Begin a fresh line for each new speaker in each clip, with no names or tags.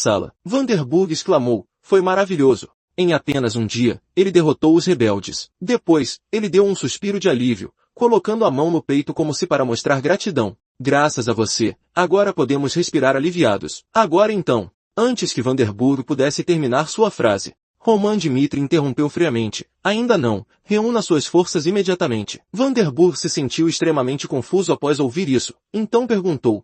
sala. Vanderburg exclamou, foi maravilhoso. Em apenas um dia, ele derrotou os rebeldes. Depois, ele deu um suspiro de alívio, colocando a mão no peito como se para mostrar gratidão. Graças a você, agora podemos respirar aliviados. Agora então, antes que Vanderburg pudesse terminar sua frase, Roman Dmitri interrompeu friamente. Ainda não, reúna suas forças imediatamente. Vanderburg se sentiu extremamente confuso após ouvir isso. Então perguntou,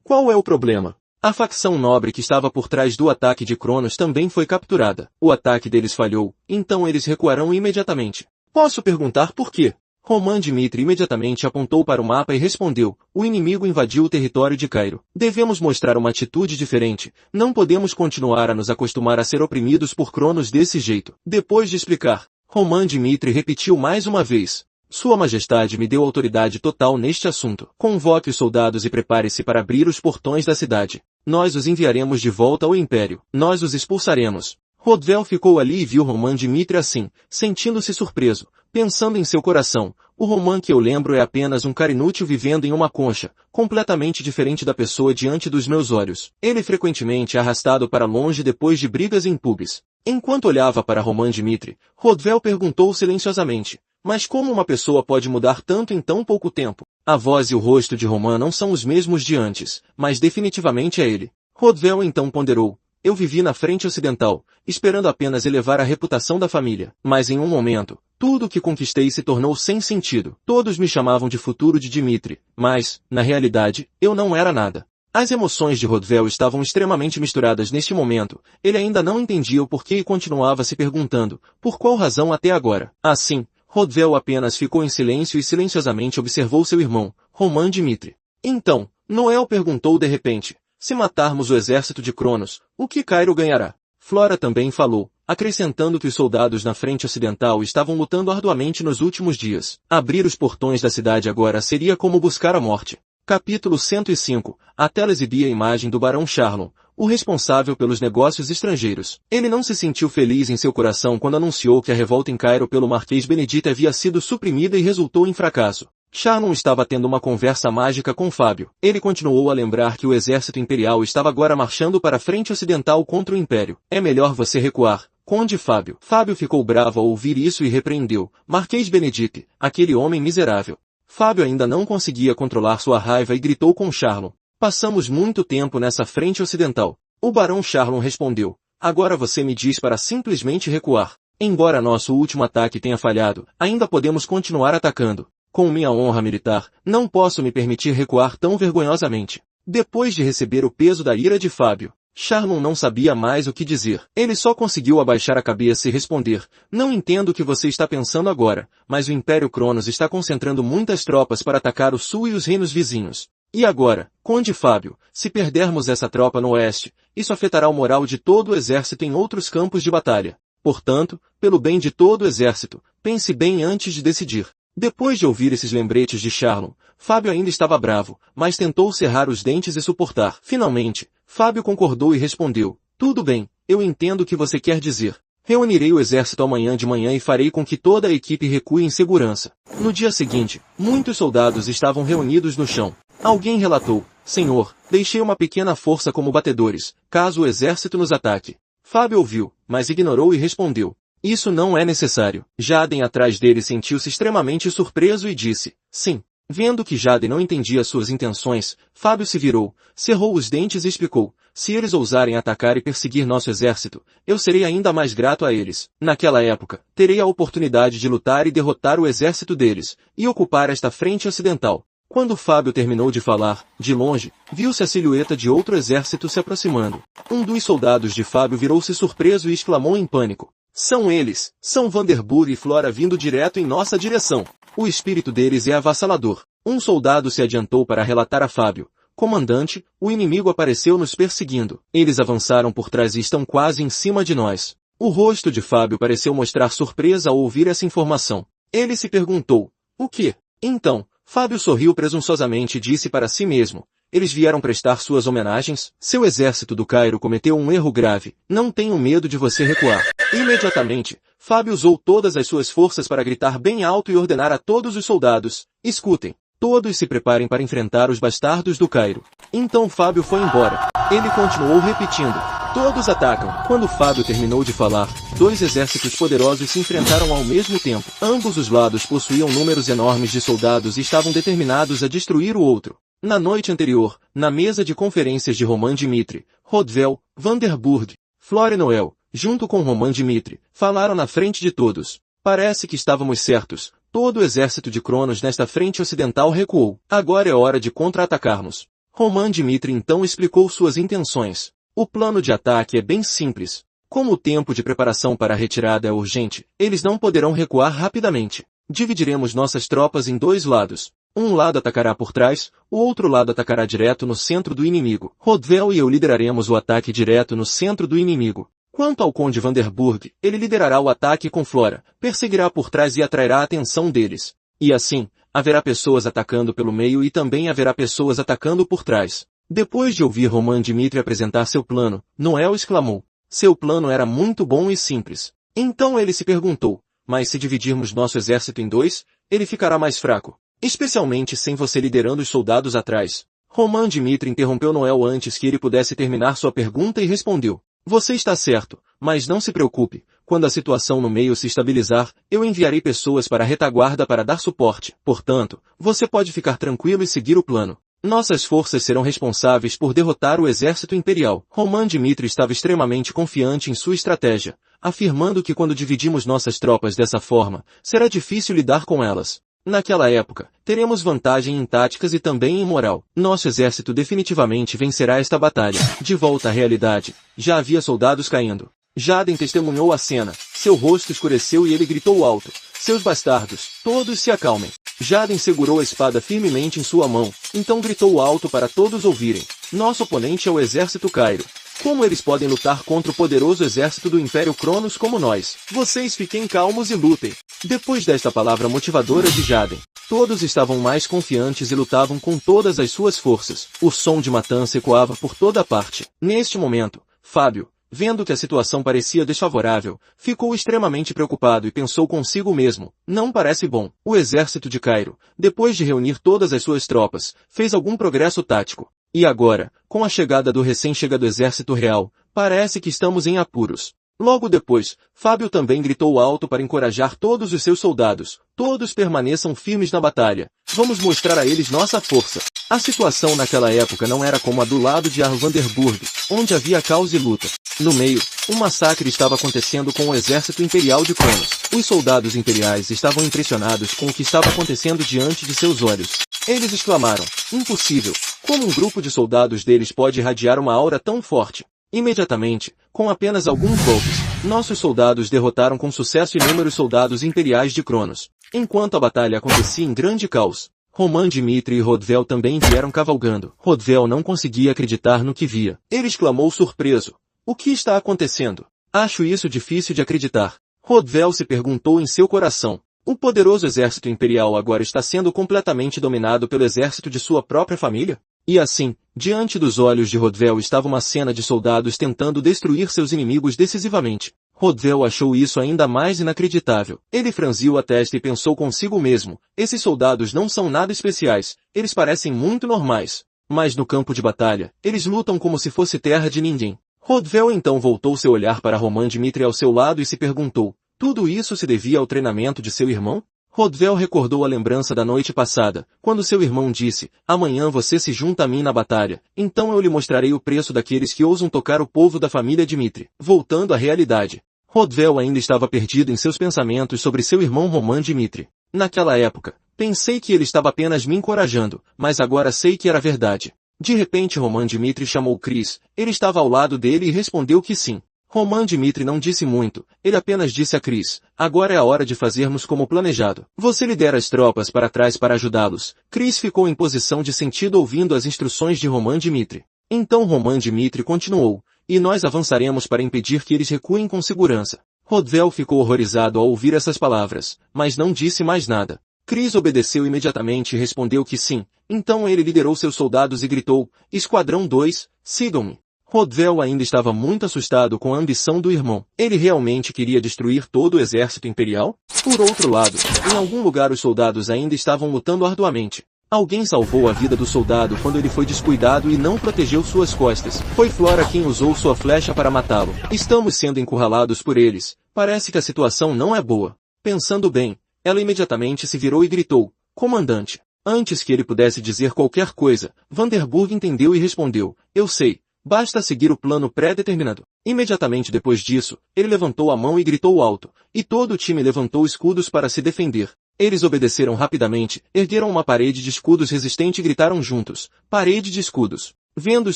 qual é o problema? A facção nobre que estava por trás do ataque de Cronos também foi capturada. O ataque deles falhou, então eles recuarão imediatamente. Posso perguntar por quê? Roman Dmitri imediatamente apontou para o mapa e respondeu, o inimigo invadiu o território de Cairo. Devemos mostrar uma atitude diferente, não podemos continuar a nos acostumar a ser oprimidos por Cronos desse jeito. Depois de explicar, Roman Dmitri repetiu mais uma vez, Sua Majestade me deu autoridade total neste assunto. Convoque os soldados e prepare-se para abrir os portões da cidade. Nós os enviaremos de volta ao Império. Nós os expulsaremos. Rodvel ficou ali e viu Roman Dmitri assim, sentindo-se surpreso, pensando em seu coração, o Roman que eu lembro é apenas um cara inútil vivendo em uma concha, completamente diferente da pessoa diante dos meus olhos. Ele frequentemente é arrastado para longe depois de brigas em pubs. Enquanto olhava para Roman Dmitri, Rodvel perguntou silenciosamente, mas como uma pessoa pode mudar tanto em tão pouco tempo? A voz e o rosto de Roman não são os mesmos de antes, mas definitivamente é ele. Rodvel então ponderou, eu vivi na frente ocidental, esperando apenas elevar a reputação da família. Mas em um momento, tudo o que conquistei se tornou sem sentido. Todos me chamavam de futuro de Dmitri, mas, na realidade, eu não era nada. As emoções de Rodvel estavam extremamente misturadas neste momento. Ele ainda não entendia o porquê e continuava se perguntando, por qual razão até agora. Assim, Rodvel apenas ficou em silêncio e silenciosamente observou seu irmão, Roman Dmitri. Então, Noel perguntou de repente, se matarmos o exército de Cronos, o que Cairo ganhará? Flora também falou, acrescentando que os soldados na frente ocidental estavam lutando arduamente nos últimos dias. Abrir os portões da cidade agora seria como buscar a morte. Capítulo 105. A tela exibia a imagem do Barão Charlon, o responsável pelos negócios estrangeiros. Ele não se sentiu feliz em seu coração quando anunciou que a revolta em Cairo pelo Marquês Benedito havia sido suprimida e resultou em fracasso. Charlon estava tendo uma conversa mágica com Fábio. Ele continuou a lembrar que o exército imperial estava agora marchando para a frente ocidental contra o Império. É melhor você recuar, Conde Fábio. Fábio ficou bravo ao ouvir isso e repreendeu, Marquês Benedito, aquele homem miserável. Fábio ainda não conseguia controlar sua raiva e gritou com Charlon. Passamos muito tempo nessa frente ocidental. O Barão Charlon respondeu, agora você me diz para simplesmente recuar. Embora nosso último ataque tenha falhado, ainda podemos continuar atacando. Com minha honra militar, não posso me permitir recuar tão vergonhosamente. Depois de receber o peso da ira de Fábio, Charlon não sabia mais o que dizer. Ele só conseguiu abaixar a cabeça e responder, não entendo o que você está pensando agora, mas o Império Cronos está concentrando muitas tropas para atacar o sul e os reinos vizinhos. E agora, Conde Fábio, se perdermos essa tropa no oeste, isso afetará o moral de todo o exército em outros campos de batalha. Portanto, pelo bem de todo o exército, pense bem antes de decidir. Depois de ouvir esses lembretes de Charlon, Fábio ainda estava bravo, mas tentou cerrar os dentes e suportar. Finalmente, Fábio concordou e respondeu, tudo bem, eu entendo o que você quer dizer. Reunirei o exército amanhã de manhã e farei com que toda a equipe recue em segurança. No dia seguinte, muitos soldados estavam reunidos no chão. Alguém relatou, Senhor, deixei uma pequena força como batedores, caso o exército nos ataque. Fábio ouviu, mas ignorou e respondeu, isso não é necessário. Jaden atrás dele sentiu-se extremamente surpreso e disse, sim. Vendo que Jaden não entendia suas intenções, Fábio se virou, cerrou os dentes e explicou, se eles ousarem atacar e perseguir nosso exército, eu serei ainda mais grato a eles. Naquela época, terei a oportunidade de lutar e derrotar o exército deles, e ocupar esta frente ocidental. Quando Fábio terminou de falar, de longe, viu-se a silhueta de outro exército se aproximando. Um dos soldados de Fábio virou-se surpreso e exclamou em pânico, são eles, são Vanderburg e Flora vindo direto em nossa direção. O espírito deles é avassalador. Um soldado se adiantou para relatar a Fábio. Comandante, o inimigo apareceu nos perseguindo. Eles avançaram por trás e estão quase em cima de nós. O rosto de Fábio pareceu mostrar surpresa ao ouvir essa informação. Ele se perguntou, o quê? Então, Fábio sorriu presunçosamente e disse para si mesmo, eles vieram prestar suas homenagens? Seu exército do Cairo cometeu um erro grave. Não tenho medo de você recuar. Imediatamente, Fábio usou todas as suas forças para gritar bem alto e ordenar a todos os soldados, escutem. Todos se preparem para enfrentar os bastardos do Cairo. Então Fábio foi embora. Ele continuou repetindo. Todos atacam. Quando Fábio terminou de falar, dois exércitos poderosos se enfrentaram ao mesmo tempo. Ambos os lados possuíam números enormes de soldados e estavam determinados a destruir o outro. Na noite anterior, na mesa de conferências de Roman Dmitri, Rodvel, Vanderburg, Florenoel, junto com Roman Dmitri, falaram na frente de todos. Parece que estávamos certos. Todo o exército de Cronos nesta frente ocidental recuou. Agora é hora de contra-atacarmos. Roman Dmitri então explicou suas intenções. O plano de ataque é bem simples. Como o tempo de preparação para a retirada é urgente, eles não poderão recuar rapidamente. Dividiremos nossas tropas em dois lados. Um lado atacará por trás, o outro lado atacará direto no centro do inimigo. Rodvel e eu lideraremos o ataque direto no centro do inimigo. Quanto ao Conde Vanderburg, ele liderará o ataque com Flora, perseguirá por trás e atrairá a atenção deles. E assim, haverá pessoas atacando pelo meio e também haverá pessoas atacando por trás. Depois de ouvir Roman Dmitri apresentar seu plano, Noel exclamou. Seu plano era muito bom e simples. Então ele se perguntou, mas se dividirmos nosso exército em dois, ele ficará mais fraco. Especialmente sem você liderando os soldados atrás. Roman Dmitri interrompeu Noel antes que ele pudesse terminar sua pergunta e respondeu. Você está certo, mas não se preocupe. Quando a situação no meio se estabilizar, eu enviarei pessoas para a retaguarda para dar suporte. Portanto, você pode ficar tranquilo e seguir o plano. Nossas forças serão responsáveis por derrotar o exército imperial. Roman Dmitri estava extremamente confiante em sua estratégia, afirmando que quando dividimos nossas tropas dessa forma, será difícil lidar com elas. Naquela época, teremos vantagem em táticas e também em moral. Nosso exército definitivamente vencerá esta batalha. De volta à realidade, já havia soldados caindo. Jaden testemunhou a cena. Seu rosto escureceu e ele gritou alto. Seus bastardos, todos se acalmem. Jaden segurou a espada firmemente em sua mão, então gritou alto para todos ouvirem. Nosso oponente é o exército Cairo. Como eles podem lutar contra o poderoso exército do Império Cronos como nós? Vocês fiquem calmos e lutem. Depois desta palavra motivadora de Jaden, todos estavam mais confiantes e lutavam com todas as suas forças. O som de matança ecoava por toda parte. Neste momento, Fábio, vendo que a situação parecia desfavorável, ficou extremamente preocupado e pensou consigo mesmo, não parece bom. O exército de Cairo, depois de reunir todas as suas tropas, fez algum progresso tático. E agora, com a chegada do recém-chegado exército real, parece que estamos em apuros. Logo depois, Fábio também gritou alto para encorajar todos os seus soldados. Todos permaneçam firmes na batalha. Vamos mostrar a eles nossa força. A situação naquela época não era como a do lado de Vanderburg, onde havia caos e luta. No meio, um massacre estava acontecendo com o exército imperial de Cronos. Os soldados imperiais estavam impressionados com o que estava acontecendo diante de seus olhos. Eles exclamaram, impossível! Como um grupo de soldados deles pode irradiar uma aura tão forte? Imediatamente, com apenas alguns golpes, nossos soldados derrotaram com sucesso inúmeros soldados imperiais de Cronos. Enquanto a batalha acontecia em grande caos, Roman Dmitri e Rodvel também vieram cavalgando. Rodvel não conseguia acreditar no que via. Ele exclamou surpreso. O que está acontecendo? Acho isso difícil de acreditar. Rodvel se perguntou em seu coração. O poderoso exército imperial agora está sendo completamente dominado pelo exército de sua própria família? E assim, diante dos olhos de Rodvel estava uma cena de soldados tentando destruir seus inimigos decisivamente. Rodvel achou isso ainda mais inacreditável. Ele franziu a testa e pensou consigo mesmo, esses soldados não são nada especiais, eles parecem muito normais. Mas no campo de batalha, eles lutam como se fosse terra de ninguém. Rodvel então voltou seu olhar para Roman Dmitri ao seu lado e se perguntou, tudo isso se devia ao treinamento de seu irmão? Rodvel recordou a lembrança da noite passada, quando seu irmão disse, amanhã você se junta a mim na batalha, então eu lhe mostrarei o preço daqueles que ousam tocar o povo da família Dmitri. Voltando à realidade, Rodvel ainda estava perdido em seus pensamentos sobre seu irmão Roman Dmitri. Naquela época, pensei que ele estava apenas me encorajando, mas agora sei que era verdade. De repente Roman Dmitri chamou Chris, ele estava ao lado dele e respondeu que sim. Roman Dmitri não disse muito, ele apenas disse a Chris, agora é a hora de fazermos como planejado. Você lidera as tropas para trás para ajudá-los. Chris ficou em posição de sentido ouvindo as instruções de Roman Dmitri. Então Roman Dmitri continuou, e nós avançaremos para impedir que eles recuem com segurança. Rodvel ficou horrorizado ao ouvir essas palavras, mas não disse mais nada. Chris obedeceu imediatamente e respondeu que sim, então ele liderou seus soldados e gritou, Esquadrão 2, sigam-me. Rodvel ainda estava muito assustado com a ambição do irmão. Ele realmente queria destruir todo o exército imperial? Por outro lado, em algum lugar os soldados ainda estavam lutando arduamente. Alguém salvou a vida do soldado quando ele foi descuidado e não protegeu suas costas. Foi Flora quem usou sua flecha para matá-lo. Estamos sendo encurralados por eles. Parece que a situação não é boa. Pensando bem, ela imediatamente se virou e gritou, comandante. Antes que ele pudesse dizer qualquer coisa, Vanderburg entendeu e respondeu, eu sei, basta seguir o plano pré-determinado. Imediatamente depois disso, ele levantou a mão e gritou alto, e todo o time levantou escudos para se defender. Eles obedeceram rapidamente, ergueram uma parede de escudos resistente e gritaram juntos, parede de escudos. Vendo os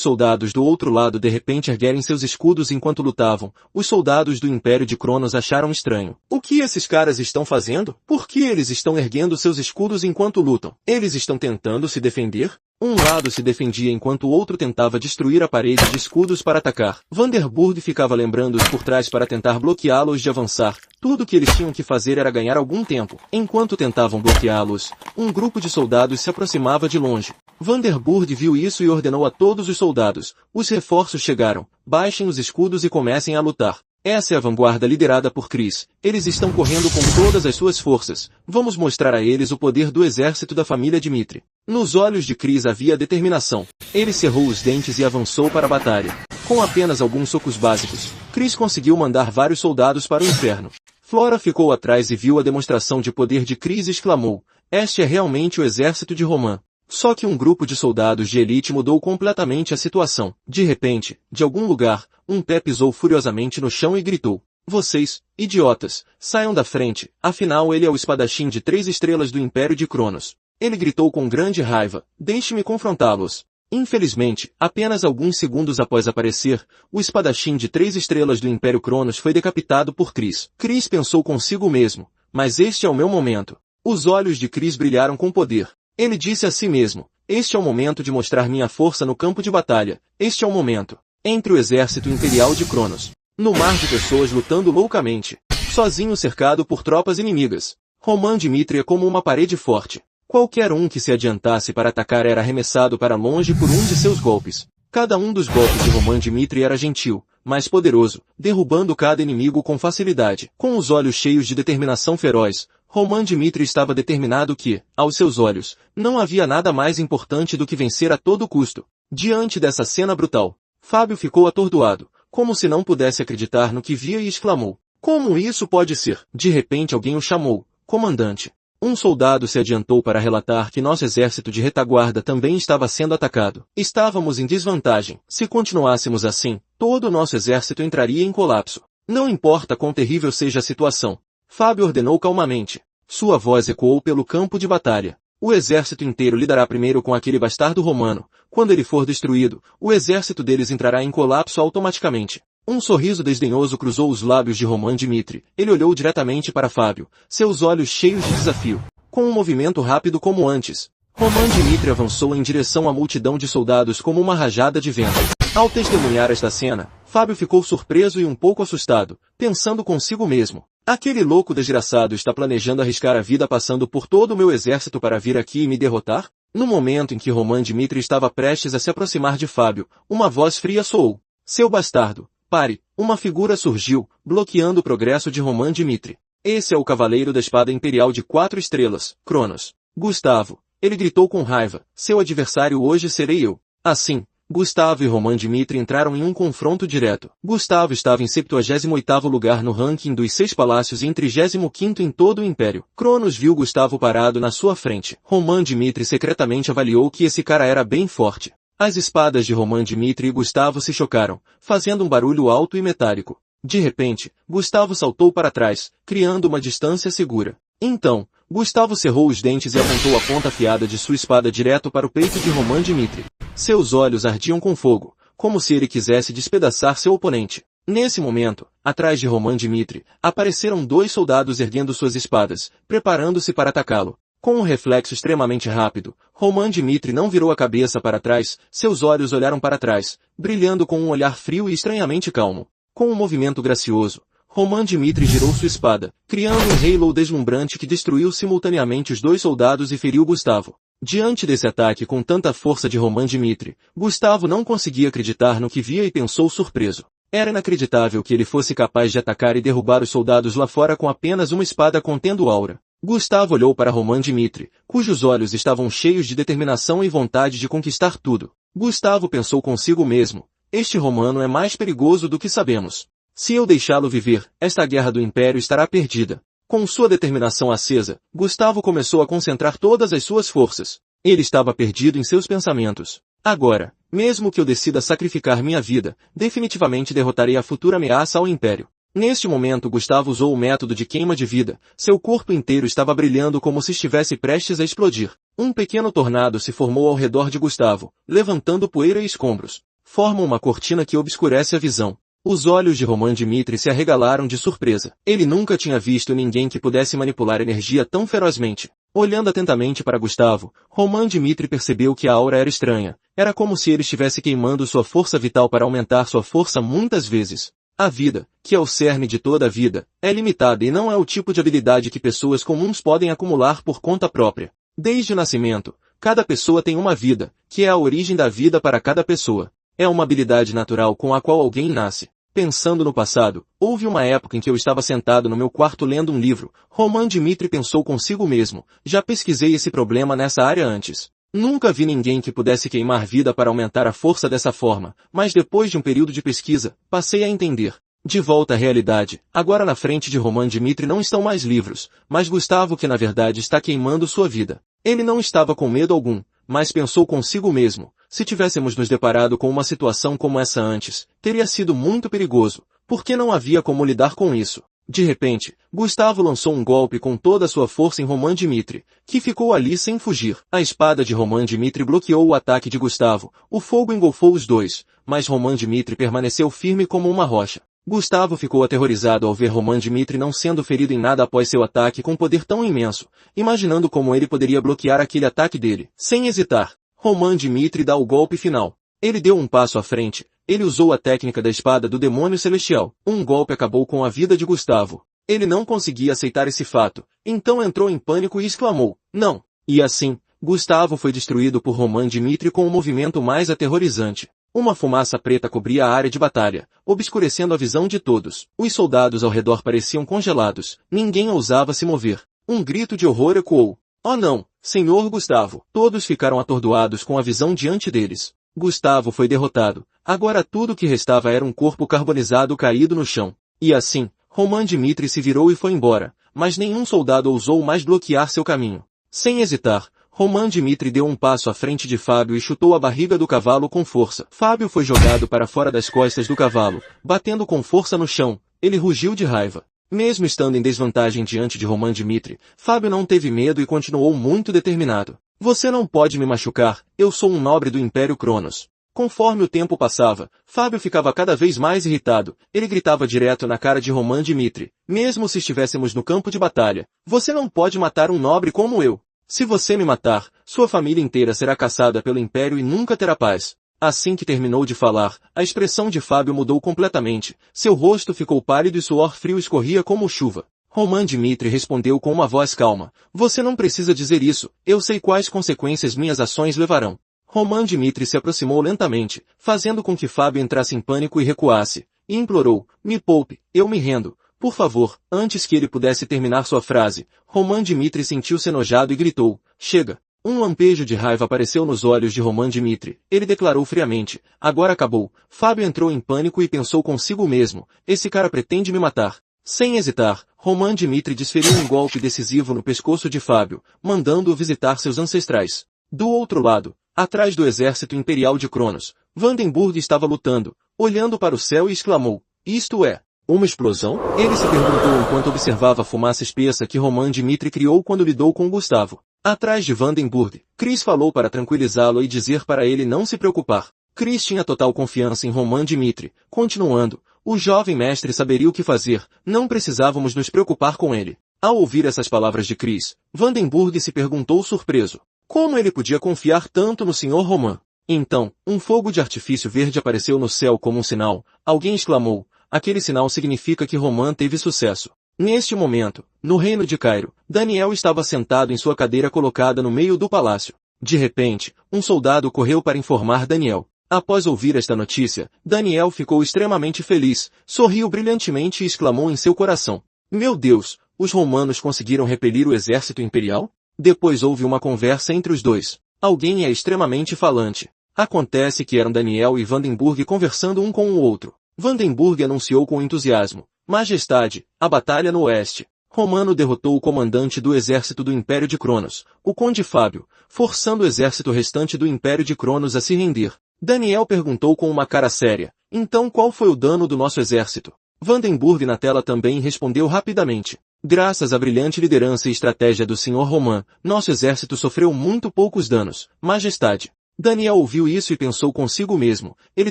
soldados do outro lado de repente erguerem seus escudos enquanto lutavam, os soldados do Império de Cronos acharam estranho. O que esses caras estão fazendo? Por que eles estão erguendo seus escudos enquanto lutam? Eles estão tentando se defender? Um lado se defendia enquanto o outro tentava destruir a parede de escudos para atacar. Vanderburg ficava lembrando-os por trás para tentar bloqueá-los de avançar. Tudo o que eles tinham que fazer era ganhar algum tempo. Enquanto tentavam bloqueá-los, um grupo de soldados se aproximava de longe. Vanderburg viu isso e ordenou a todos os soldados, os reforços chegaram, baixem os escudos e comecem a lutar. Essa é a vanguarda liderada por Chris. Eles estão correndo com todas as suas forças. Vamos mostrar a eles o poder do exército da família Dmitri. Nos olhos de Chris havia determinação. Ele cerrou os dentes e avançou para a batalha. Com apenas alguns socos básicos, Chris conseguiu mandar vários soldados para o inferno. Flora ficou atrás e viu a demonstração de poder de Chris e exclamou, este é realmente o exército de Roman. Só que um grupo de soldados de elite mudou completamente a situação. De repente, de algum lugar, um pé pisou furiosamente no chão e gritou, vocês, idiotas, saiam da frente, afinal ele é o espadachim de 3 estrelas do Império de Cronos. Ele gritou com grande raiva, deixe-me confrontá-los. Infelizmente, apenas alguns segundos após aparecer, o espadachim de 3 estrelas do Império Cronos foi decapitado por Chris. Chris pensou consigo mesmo, mas este é o meu momento. Os olhos de Chris brilharam com poder. Ele disse a si mesmo, este é o momento de mostrar minha força no campo de batalha, este é o momento. Entre o exército imperial de Cronos, no mar de pessoas lutando loucamente, sozinho cercado por tropas inimigas, Roman Dmitri é como uma parede forte. Qualquer um que se adiantasse para atacar era arremessado para longe por um de seus golpes. Cada um dos golpes de Roman Dmitri era gentil, mas poderoso, derrubando cada inimigo com facilidade. Com os olhos cheios de determinação feroz, Roman Dmitri estava determinado que, aos seus olhos, não havia nada mais importante do que vencer a todo custo. Diante dessa cena brutal, Fábio ficou atordoado, como se não pudesse acreditar no que via e exclamou, como isso pode ser? De repente alguém o chamou, comandante. Um soldado se adiantou para relatar que nosso exército de retaguarda também estava sendo atacado. Estávamos em desvantagem. Se continuássemos assim, todo o nosso exército entraria em colapso. Não importa quão terrível seja a situação. Fábio ordenou calmamente. Sua voz ecoou pelo campo de batalha. O exército inteiro lidará primeiro com aquele bastardo romano. Quando ele for destruído, o exército deles entrará em colapso automaticamente. Um sorriso desdenhoso cruzou os lábios de Roman Dmitri. Ele olhou diretamente para Fábio, seus olhos cheios de desafio. Com um movimento rápido como antes, Roman Dmitri avançou em direção à multidão de soldados como uma rajada de vento. Ao testemunhar esta cena, Fábio ficou surpreso e um pouco assustado, pensando consigo mesmo. Aquele louco desgraçado está planejando arriscar a vida passando por todo o meu exército para vir aqui e me derrotar? No momento em que Roman Dmitri estava prestes a se aproximar de Fábio, uma voz fria soou. Seu bastardo, pare! Uma figura surgiu, bloqueando o progresso de Roman Dmitri. Esse é o cavaleiro da espada imperial de 4 estrelas, Cronos. Gustavo. Ele gritou com raiva, seu adversário hoje serei eu. Assim, Gustavo e Roman Dmitri entraram em um confronto direto. Gustavo estava em 78º lugar no ranking dos 6 palácios e em 35º em todo o Império. Cronos viu Gustavo parado na sua frente. Roman Dmitri secretamente avaliou que esse cara era bem forte. As espadas de Roman Dmitri e Gustavo se chocaram, fazendo um barulho alto e metálico. De repente, Gustavo saltou para trás, criando uma distância segura. Então, Gustavo cerrou os dentes e apontou a ponta afiada de sua espada direto para o peito de Roman Dmitri. Seus olhos ardiam com fogo, como se ele quisesse despedaçar seu oponente. Nesse momento, atrás de Roman Dmitri, apareceram 2 soldados erguendo suas espadas, preparando-se para atacá-lo. Com um reflexo extremamente rápido, Roman Dmitri não virou a cabeça para trás, seus olhos olharam para trás, brilhando com um olhar frio e estranhamente calmo. Com um movimento gracioso, Roman Dmitri girou sua espada, criando um halo deslumbrante que destruiu simultaneamente os 2 soldados e feriu Gustavo. Diante desse ataque com tanta força de Roman Dmitri, Gustavo não conseguia acreditar no que via e pensou surpreso. Era inacreditável que ele fosse capaz de atacar e derrubar os soldados lá fora com apenas uma espada contendo aura. Gustavo olhou para Roman Dmitri, cujos olhos estavam cheios de determinação e vontade de conquistar tudo. Gustavo pensou consigo mesmo, este romano é mais perigoso do que sabemos. Se eu deixá-lo viver, esta guerra do Império estará perdida. Com sua determinação acesa, Gustavo começou a concentrar todas as suas forças. Ele estava perdido em seus pensamentos. Agora, mesmo que eu decida sacrificar minha vida, definitivamente derrotarei a futura ameaça ao Império. Neste momento Gustavo usou o método de queima de vida, seu corpo inteiro estava brilhando como se estivesse prestes a explodir. Um pequeno tornado se formou ao redor de Gustavo, levantando poeira e escombros. Forma uma cortina que obscurece a visão. Os olhos de Roman Dmitri se arregalaram de surpresa. Ele nunca tinha visto ninguém que pudesse manipular energia tão ferozmente. Olhando atentamente para Gustavo, Roman Dmitri percebeu que a aura era estranha. Era como se ele estivesse queimando sua força vital para aumentar sua força muitas vezes. A vida, que é o cerne de toda a vida, é limitada e não é o tipo de habilidade que pessoas comuns podem acumular por conta própria. Desde o nascimento, cada pessoa tem uma vida, que é a origem da vida para cada pessoa. É uma habilidade natural com a qual alguém nasce. Pensando no passado, houve uma época em que eu estava sentado no meu quarto lendo um livro. Roman Dmitri pensou consigo mesmo, já pesquisei esse problema nessa área antes. Nunca vi ninguém que pudesse queimar vida para aumentar a força dessa forma, mas depois de um período de pesquisa, passei a entender. De volta à realidade, agora na frente de Roman Dmitri não estão mais livros, mas Gustavo que na verdade está queimando sua vida. Ele não estava com medo algum, mas pensou consigo mesmo, se tivéssemos nos deparado com uma situação como essa antes, teria sido muito perigoso, porque não havia como lidar com isso. De repente, Gustavo lançou um golpe com toda a sua força em Roman Dmitri, que ficou ali sem fugir. A espada de Roman Dmitri bloqueou o ataque de Gustavo, o fogo engolfou os dois, mas Roman Dmitri permaneceu firme como uma rocha. Gustavo ficou aterrorizado ao ver Roman Dmitri não sendo ferido em nada após seu ataque com poder tão imenso, imaginando como ele poderia bloquear aquele ataque dele. Sem hesitar, Roman Dmitri dá o golpe final. Ele deu um passo à frente. Ele usou a técnica da espada do demônio celestial. Um golpe acabou com a vida de Gustavo. Ele não conseguia aceitar esse fato, então entrou em pânico e exclamou, não! E assim, Gustavo foi destruído por Roman Dmitri com um movimento mais aterrorizante. Uma fumaça preta cobria a área de batalha, obscurecendo a visão de todos. Os soldados ao redor pareciam congelados. Ninguém ousava se mover. Um grito de horror ecoou. Oh não, Senhor Gustavo! Todos ficaram atordoados com a visão diante deles. Gustavo foi derrotado. Agora tudo o que restava era um corpo carbonizado caído no chão. E assim, Roman Dmitri se virou e foi embora, mas nenhum soldado ousou mais bloquear seu caminho. Sem hesitar, Roman Dmitri deu um passo à frente de Fábio e chutou a barriga do cavalo com força. Fábio foi jogado para fora das costas do cavalo, batendo com força no chão. Ele rugiu de raiva. Mesmo estando em desvantagem diante de Roman Dmitri, Fábio não teve medo e continuou muito determinado. Você não pode me machucar, eu sou um nobre do Império Cronos. Conforme o tempo passava, Fábio ficava cada vez mais irritado. Ele gritava direto na cara de Roman Dmitri, mesmo se estivéssemos no campo de batalha. Você não pode matar um nobre como eu. Se você me matar, sua família inteira será caçada pelo Império e nunca terá paz. Assim que terminou de falar, a expressão de Fábio mudou completamente. Seu rosto ficou pálido e suor frio escorria como chuva. Roman Dmitri respondeu com uma voz calma. Você não precisa dizer isso, eu sei quais consequências minhas ações levarão. Roman Dmitri se aproximou lentamente, fazendo com que Fábio entrasse em pânico e recuasse, e implorou, me poupe, eu me rendo. Por favor, antes que ele pudesse terminar sua frase, Roman Dmitri sentiu-se enojado e gritou, chega. Um lampejo de raiva apareceu nos olhos de Roman Dmitri. Ele declarou friamente, agora acabou. Fábio entrou em pânico e pensou consigo mesmo, esse cara pretende me matar. Sem hesitar, Roman Dmitri desferiu um golpe decisivo no pescoço de Fábio, mandando-o visitar seus ancestrais. Do outro lado, atrás do exército imperial de Cronos, Vandenburg estava lutando, olhando para o céu e exclamou, isto é, uma explosão? Ele se perguntou enquanto observava a fumaça espessa que Roman Dmitri criou quando lidou com Gustavo. Atrás de Vandenburg, Chris falou para tranquilizá-lo e dizer para ele não se preocupar. Chris tinha total confiança em Roman Dmitri. Continuando, o jovem mestre saberia o que fazer, não precisávamos nos preocupar com ele. Ao ouvir essas palavras de Chris, Vandenburg se perguntou surpreso. Como ele podia confiar tanto no Sr. Roman? Então, um fogo de artifício verde apareceu no céu como um sinal. Alguém exclamou, aquele sinal significa que Roman teve sucesso. Neste momento, no reino de Cairo, Daniel estava sentado em sua cadeira colocada no meio do palácio. De repente, um soldado correu para informar Daniel. Após ouvir esta notícia, Daniel ficou extremamente feliz, sorriu brilhantemente e exclamou em seu coração, meu Deus, os romanos conseguiram repelir o exército imperial? Depois houve uma conversa entre os dois. Alguém é extremamente falante. Acontece que eram Daniel e Vandenburg conversando um com o outro. Vandenburg anunciou com entusiasmo: Majestade, a batalha no oeste. Romano derrotou o comandante do exército do Império de Cronos, o Conde Fábio, forçando o exército restante do Império de Cronos a se render. Daniel perguntou com uma cara séria: então qual foi o dano do nosso exército? Vandenburg na tela também respondeu rapidamente: graças à brilhante liderança e estratégia do Sr. Roman, nosso exército sofreu muito poucos danos, Majestade. Daniel ouviu isso e pensou consigo mesmo: ele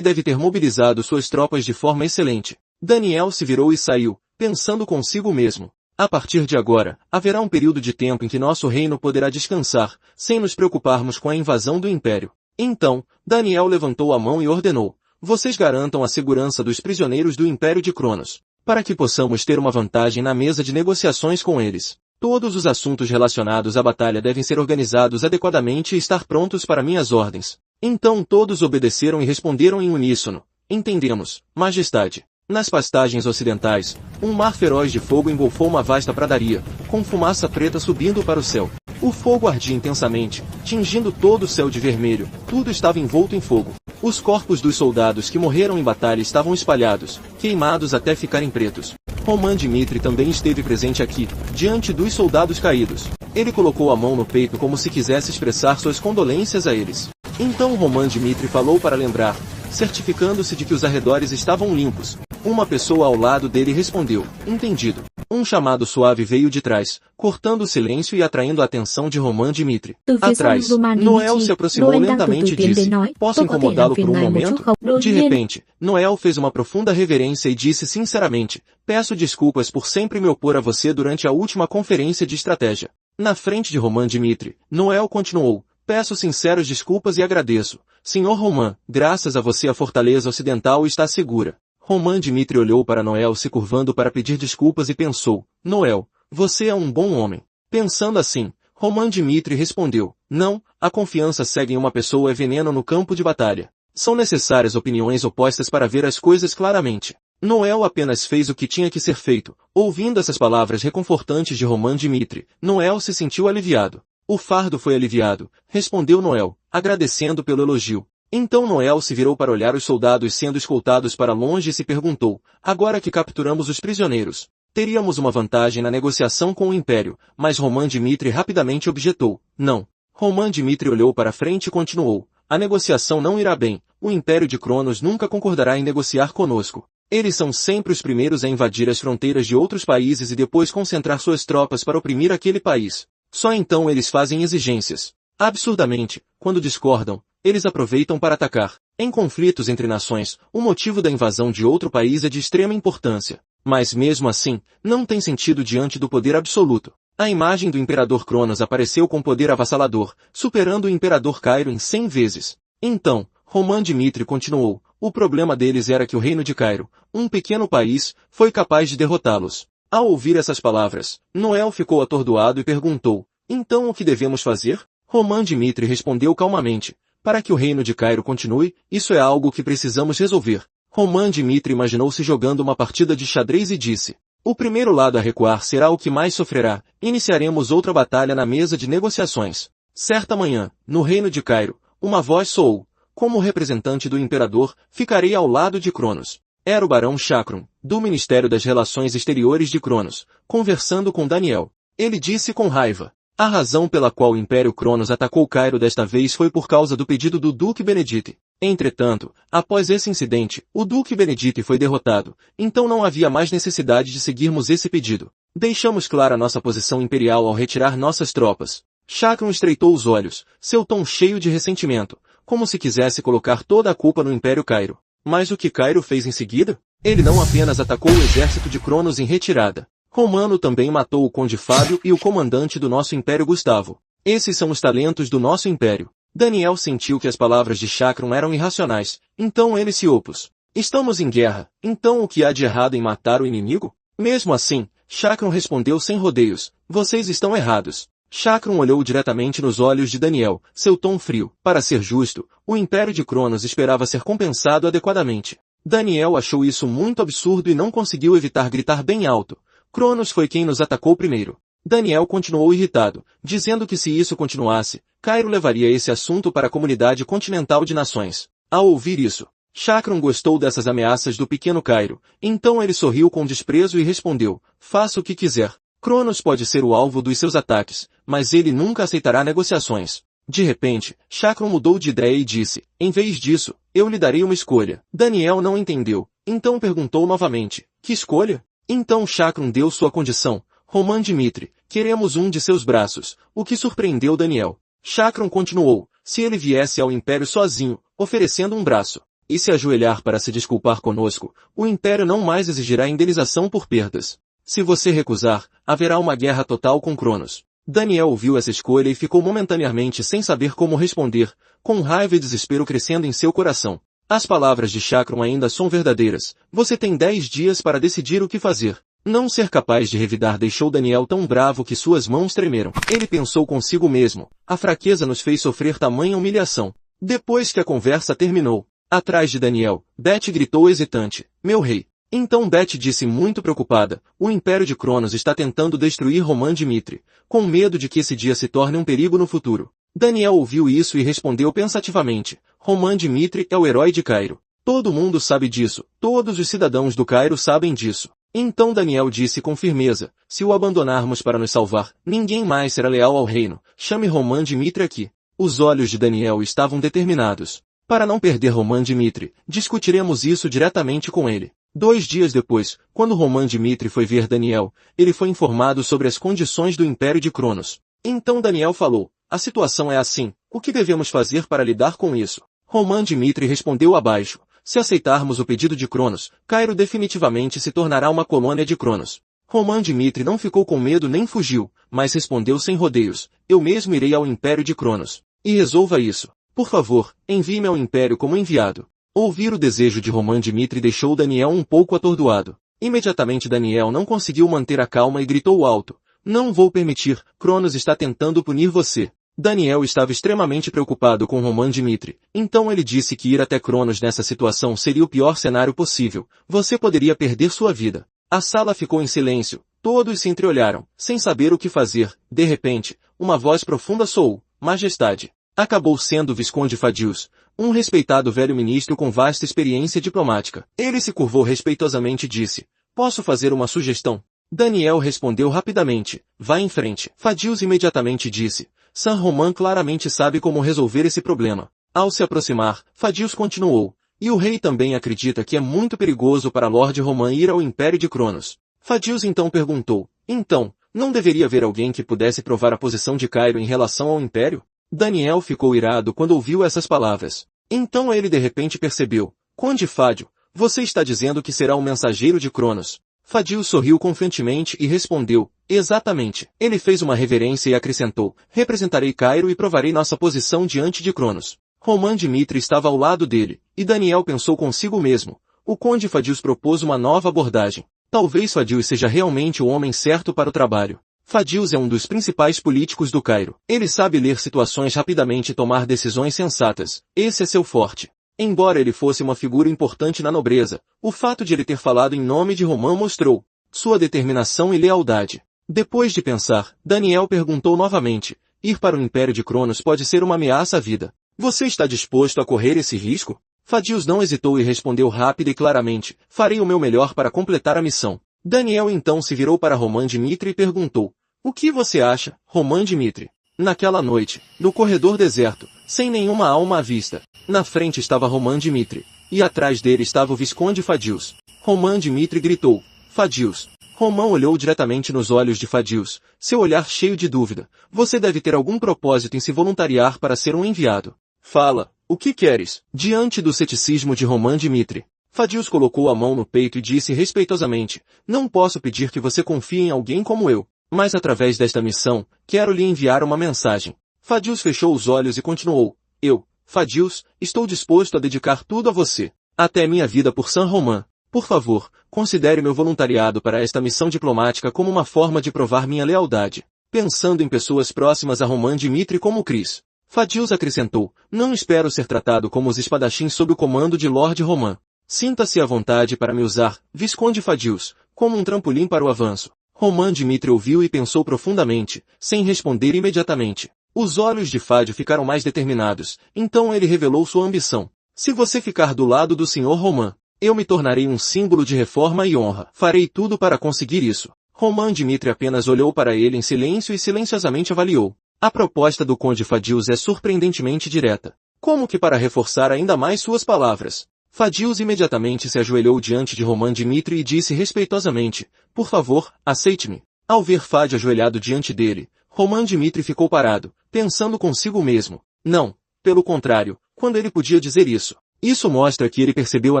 deve ter mobilizado suas tropas de forma excelente. Daniel se virou e saiu, pensando consigo mesmo: a partir de agora, haverá um período de tempo em que nosso reino poderá descansar, sem nos preocuparmos com a invasão do Império. Então, Daniel levantou a mão e ordenou: vocês garantam a segurança dos prisioneiros do Império de Cronos, para que possamos ter uma vantagem na mesa de negociações com eles. Todos os assuntos relacionados à batalha devem ser organizados adequadamente e estar prontos para minhas ordens. Então todos obedeceram e responderam em uníssono: entendemos, Majestade. Nas pastagens ocidentais, um mar feroz de fogo engolfou uma vasta pradaria, com fumaça preta subindo para o céu. O fogo ardia intensamente, tingindo todo o céu de vermelho, tudo estava envolto em fogo. Os corpos dos soldados que morreram em batalha estavam espalhados, queimados até ficarem pretos. Roman Dmitri também esteve presente aqui, diante dos soldados caídos. Ele colocou a mão no peito como se quisesse expressar suas condolências a eles. Então Roman Dmitri falou para lembrar, certificando-se de que os arredores estavam limpos. Uma pessoa ao lado dele respondeu: entendido. Um chamado suave veio de trás, cortando o silêncio e atraindo a atenção de Roman Dmitri. Atrás, Noel se aproximou lentamente e disse: posso incomodá-lo por um momento? De repente, Noel fez uma profunda reverência e disse sinceramente: peço desculpas por sempre me opor a você durante a última conferência de estratégia. Na frente de Roman Dmitri, Noel continuou: peço sinceras desculpas e agradeço. Senhor Roman, graças a você a fortaleza ocidental está segura. Roman Dmitri olhou para Noel se curvando para pedir desculpas e pensou: Noel, você é um bom homem. Pensando assim, Roman Dmitri respondeu: não, a confiança cega em uma pessoa é veneno no campo de batalha. São necessárias opiniões opostas para ver as coisas claramente. Noel apenas fez o que tinha que ser feito. Ouvindo essas palavras reconfortantes de Roman Dmitri, Noel se sentiu aliviado. O fardo foi aliviado, respondeu Noel, agradecendo pelo elogio. Então Noel se virou para olhar os soldados sendo escoltados para longe e se perguntou: agora que capturamos os prisioneiros, teríamos uma vantagem na negociação com o Império, mas Roman Dmitri rapidamente objetou: não. Roman Dmitri olhou para frente e continuou: a negociação não irá bem, o Império de Cronos nunca concordará em negociar conosco. Eles são sempre os primeiros a invadir as fronteiras de outros países e depois concentrar suas tropas para oprimir aquele país. Só então eles fazem exigências. Absurdamente, quando discordam, eles aproveitam para atacar. Em conflitos entre nações, o motivo da invasão de outro país é de extrema importância. Mas mesmo assim, não tem sentido diante do poder absoluto. A imagem do Imperador Cronos apareceu com poder avassalador, superando o Imperador Cairo em 100 vezes. Então, Roman Dmitri continuou: o problema deles era que o reino de Cairo, um pequeno país, foi capaz de derrotá-los. Ao ouvir essas palavras, Noel ficou atordoado e perguntou: então o que devemos fazer? Roman Dmitri respondeu calmamente: para que o reino de Cairo continue, isso é algo que precisamos resolver. Roman Dmitri imaginou-se jogando uma partida de xadrez e disse: o primeiro lado a recuar será o que mais sofrerá. Iniciaremos outra batalha na mesa de negociações. Certa manhã, no reino de Cairo, uma voz soou: como representante do imperador, ficarei ao lado de Cronos. Era o barão Chakron, do Ministério das Relações Exteriores de Cronos, conversando com Daniel. Ele disse com raiva: a razão pela qual o Império Cronos atacou Cairo desta vez foi por causa do pedido do Duque Benedite. Entretanto, após esse incidente, o Duque Benedite foi derrotado, então não havia mais necessidade de seguirmos esse pedido. Deixamos clara nossa posição imperial ao retirar nossas tropas. Chakron estreitou os olhos, seu tom cheio de ressentimento, como se quisesse colocar toda a culpa no Império Cairo. Mas o que Cairo fez em seguida? Ele não apenas atacou o exército de Cronos em retirada. Romano também matou o Conde Fábio e o comandante do nosso Império Gustavo. Esses são os talentos do nosso Império. Daniel sentiu que as palavras de Chakron eram irracionais, então ele se opôs. Estamos em guerra, então o que há de errado em matar o inimigo? Mesmo assim, Chakron respondeu sem rodeios: vocês estão errados. Chakron olhou diretamente nos olhos de Daniel, seu tom frio. Para ser justo, o Império de Cronos esperava ser compensado adequadamente. Daniel achou isso muito absurdo e não conseguiu evitar gritar bem alto: Cronos foi quem nos atacou primeiro. Daniel continuou irritado, dizendo que se isso continuasse, Cairo levaria esse assunto para a comunidade continental de nações. Ao ouvir isso, Chakron gostou dessas ameaças do pequeno Cairo, então ele sorriu com desprezo e respondeu, faça o que quiser. Cronos pode ser o alvo dos seus ataques, mas ele nunca aceitará negociações. De repente, Chakron mudou de ideia e disse, em vez disso, eu lhe darei uma escolha. Daniel não entendeu, então perguntou novamente, que escolha? Então Chakron deu sua condição, Roman Dmitri, queremos um de seus braços, o que surpreendeu Daniel. Chakron continuou, se ele viesse ao Império sozinho, oferecendo um braço, e se ajoelhar para se desculpar conosco, o Império não mais exigirá indenização por perdas. Se você recusar, haverá uma guerra total com Cronos. Daniel ouviu essa escolha e ficou momentaneamente sem saber como responder, com raiva e desespero crescendo em seu coração. As palavras de Chakron ainda são verdadeiras. Você tem 10 dias para decidir o que fazer. Não ser capaz de revidar deixou Daniel tão bravo que suas mãos tremeram. Ele pensou consigo mesmo. A fraqueza nos fez sofrer tamanha humilhação. Depois que a conversa terminou, atrás de Daniel, Beth gritou hesitante, meu rei. Então Beth disse muito preocupada, o Império de Cronos está tentando destruir Roman Dmitri, com medo de que esse dia se torne um perigo no futuro. Daniel ouviu isso e respondeu pensativamente, Roman Dmitri é o herói de Cairo. Todo mundo sabe disso, todos os cidadãos do Cairo sabem disso. Então Daniel disse com firmeza, se o abandonarmos para nos salvar, ninguém mais será leal ao reino, chame Roman Dmitri aqui. Os olhos de Daniel estavam determinados. Para não perder Roman Dmitri, discutiremos isso diretamente com ele. 2 dias depois, quando Roman Dmitri foi ver Daniel, ele foi informado sobre as condições do Império de Cronos. Então Daniel falou, a situação é assim, o que devemos fazer para lidar com isso? Roman Dmitri respondeu abaixo, se aceitarmos o pedido de Cronos, Cairo definitivamente se tornará uma colônia de Cronos. Roman Dmitri não ficou com medo nem fugiu, mas respondeu sem rodeios, eu mesmo irei ao Império de Cronos. E resolva isso. Por favor, envie-me ao Império como enviado. Ouvir o desejo de Roman Dmitri deixou Daniel um pouco atordoado. Imediatamente Daniel não conseguiu manter a calma e gritou alto. Não vou permitir, Cronos está tentando punir você. Daniel estava extremamente preocupado com Roman Dmitri, então ele disse que ir até Cronos nessa situação seria o pior cenário possível. Você poderia perder sua vida. A sala ficou em silêncio, todos se entreolharam, sem saber o que fazer. De repente, uma voz profunda soou, Majestade. Acabou sendo o Visconde Fadius, um respeitado velho ministro com vasta experiência diplomática. Ele se curvou respeitosamente e disse, posso fazer uma sugestão? Daniel respondeu rapidamente, vá em frente. Fadius imediatamente disse, San Roman claramente sabe como resolver esse problema. Ao se aproximar, Fadius continuou, e o rei também acredita que é muito perigoso para Lord Roman ir ao Império de Cronos. Fadius então perguntou, então, não deveria haver alguém que pudesse provar a posição de Cairo em relação ao Império? Daniel ficou irado quando ouviu essas palavras. Então ele de repente percebeu, Conde Fádio, você está dizendo que será um mensageiro de Cronos. Fadius sorriu confiantemente e respondeu, exatamente. Ele fez uma reverência e acrescentou, representarei Cairo e provarei nossa posição diante de Cronos. Roman Dmitri estava ao lado dele, e Daniel pensou consigo mesmo. O Conde Fadius propôs uma nova abordagem. Talvez Fadius seja realmente o homem certo para o trabalho. Fadius é um dos principais políticos do Cairo. Ele sabe ler situações rapidamente e tomar decisões sensatas. Esse é seu forte. Embora ele fosse uma figura importante na nobreza, o fato de ele ter falado em nome de Roman mostrou sua determinação e lealdade. Depois de pensar, Daniel perguntou novamente, ir para o Império de Cronos pode ser uma ameaça à vida. Você está disposto a correr esse risco? Fadius não hesitou e respondeu rápida e claramente, farei o meu melhor para completar a missão. Daniel então se virou para Roman Dmitri e perguntou, o que você acha, Roman Dmitri? Naquela noite, no corredor deserto, sem nenhuma alma à vista, na frente estava Roman Dmitri, e atrás dele estava o Visconde Fadius. Roman Dmitri gritou, Fadius. Roman olhou diretamente nos olhos de Fadius, seu olhar cheio de dúvida. Você deve ter algum propósito em se voluntariar para ser um enviado. Fala, o que queres? Diante do ceticismo de Roman Dmitri, Fadius colocou a mão no peito e disse respeitosamente, não posso pedir que você confie em alguém como eu, mas através desta missão, quero lhe enviar uma mensagem. Fadius fechou os olhos e continuou, eu, Fadius, estou disposto a dedicar tudo a você, até minha vida por San Roman. Por favor, considere meu voluntariado para esta missão diplomática como uma forma de provar minha lealdade. Pensando em pessoas próximas a Roman Dmitri como Cris, Fadius acrescentou, não espero ser tratado como os espadachins sob o comando de Lord Roman. Sinta-se à vontade para me usar, Visconde Fadius, como um trampolim para o avanço. Roman Dmitri ouviu e pensou profundamente, sem responder imediatamente. Os olhos de Fádio ficaram mais determinados, então ele revelou sua ambição. Se você ficar do lado do Sr. Roman, eu me tornarei um símbolo de reforma e honra. Farei tudo para conseguir isso. Roman Dmitri apenas olhou para ele em silêncio e silenciosamente avaliou. A proposta do Conde Fadius é surpreendentemente direta. Como que para reforçar ainda mais suas palavras? Fadius imediatamente se ajoelhou diante de Roman Dmitri e disse respeitosamente, por favor, aceite-me. Ao ver Fádio ajoelhado diante dele, Roman Dmitri ficou parado, pensando consigo mesmo. Não, pelo contrário, quando ele podia dizer isso? Isso mostra que ele percebeu a